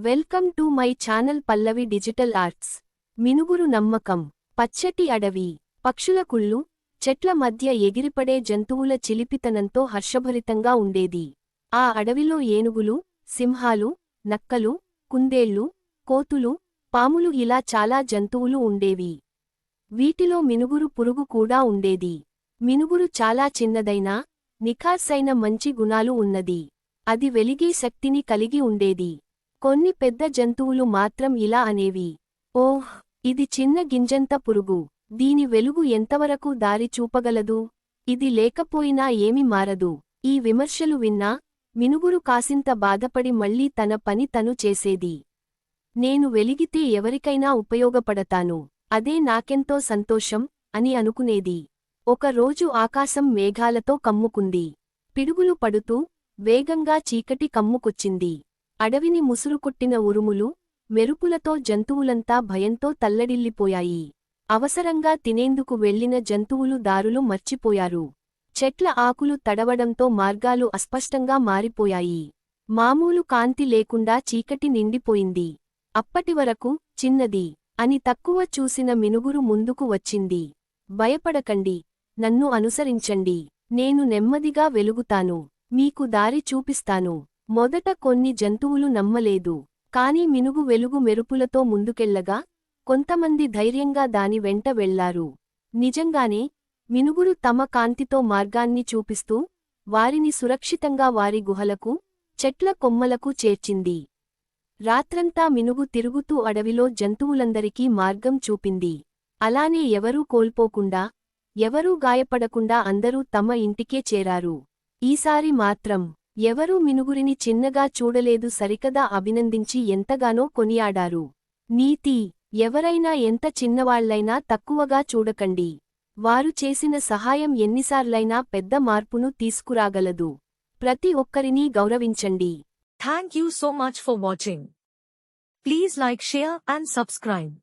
Welcome to my channel Pallavi digital arts. మినుగురు నమ్మకం. పచ్చటి అడవి, పక్షుల కుళ్ళు, చెట్ల మధ్య ఎగిరిపడే జంతువుల చిలిపితనంతో హర్షభరితంగా ఉండేది. ఆ అడవిలో ఏనుగులు, సింహాలు, నక్కలు, కుందేళ్లు, కోతులు, పాములు ఇలా చాలా జంతువులు ఉండేవి. వీటిలో మినుగురు పురుగు కూడా ఉండేది. మినుగురు చాలా చిన్నదైనా, నిఖార్సైన మంచి గుణాలు ఉన్నది. అది వెలిగే శక్తిని కలిగి ఉండేది. కొన్ని పెద్ద జంతువులు మాత్రం ఇలా అనేవి, ఓహ్, ఇది చిన్న గింజంత పురుగు, దీని వెలుగు ఎంతవరకు దారి చూపగలదు, ఇది లేకపోయినా ఏమి మారదు. ఈ విమర్శలు విన్నా, మినుగురు కాసింత బాధపడి మళ్లీ తన పని తను చేసేది. నేను వెలిగితే ఎవరికైనా ఉపయోగపడతాను, అదే నాకెంతో సంతోషం అని అనుకునేది. ఒక రోజు ఆకాశం మేఘాలతో కమ్ముకుంది. పిడుగులు పడుతూ, వేగంగా చీకటి కమ్ముకొచ్చింది. అడవిని ముసురుకొట్టిన ఉరుములు, మెరుపులతో జంతువులంతా భయంతో తల్లడిల్లిపోయాయి. అవసరంగా తినేందుకు వెళ్లిన జంతువులు దారులు మర్చిపోయారు. చెట్ల ఆకులు తడవడంతో మార్గాలు అస్పష్టంగా మారిపోయాయి. మామూలు కాంతి లేకుండా చీకటి నిండిపోయింది. అప్పటివరకు చిన్నది అని తక్కువ చూసిన మినుగురు ముందుకు వచ్చింది. భయపడకండి, నన్ను అనుసరించండి, నేను నెమ్మదిగా వెలుగుతాను, మీకు దారి చూపిస్తాను. మొదట కొన్ని జంతువులు నమ్మలేదు. కాని మినుగు వెలుగు మెరుపులతో ముందుకెళ్లగా, కొంతమంది ధైర్యంగా దాని వెంట వెళ్లారు. నిజంగానే, మినుగురు తమ కాంతితో మార్గాన్ని చూపిస్తూ, వారిని సురక్షితంగా వారి గుహలకు, చెట్ల కొమ్మలకు చేర్చింది. రాత్రంతా మినుగు తిరుగుతూ అడవిలో జంతువులందరికీ మార్గం చూపింది. అలానే ఎవరూ కోల్పోకుండా, ఎవరూ గాయపడకుండా అందరూ తమ ఇంటికే చేరారు. ఈసారి మాత్రం ఎవరూ మినుగురిని చిన్నగా చూడలేదు, సరికదా అభినందించి ఎంతగానో కొనియాడారు. నీతి: ఎవరైనా ఎంత చిన్నవాళ్లైనా తక్కువగా చూడకండి. వారు చేసిన సహాయం ఎన్నిసార్లైనా పెద్ద మార్పును తీసుకురాగలదు. ప్రతి ఒక్కరినీ గౌరవించండి. Thank you so much for watching. Please like, share and subscribe.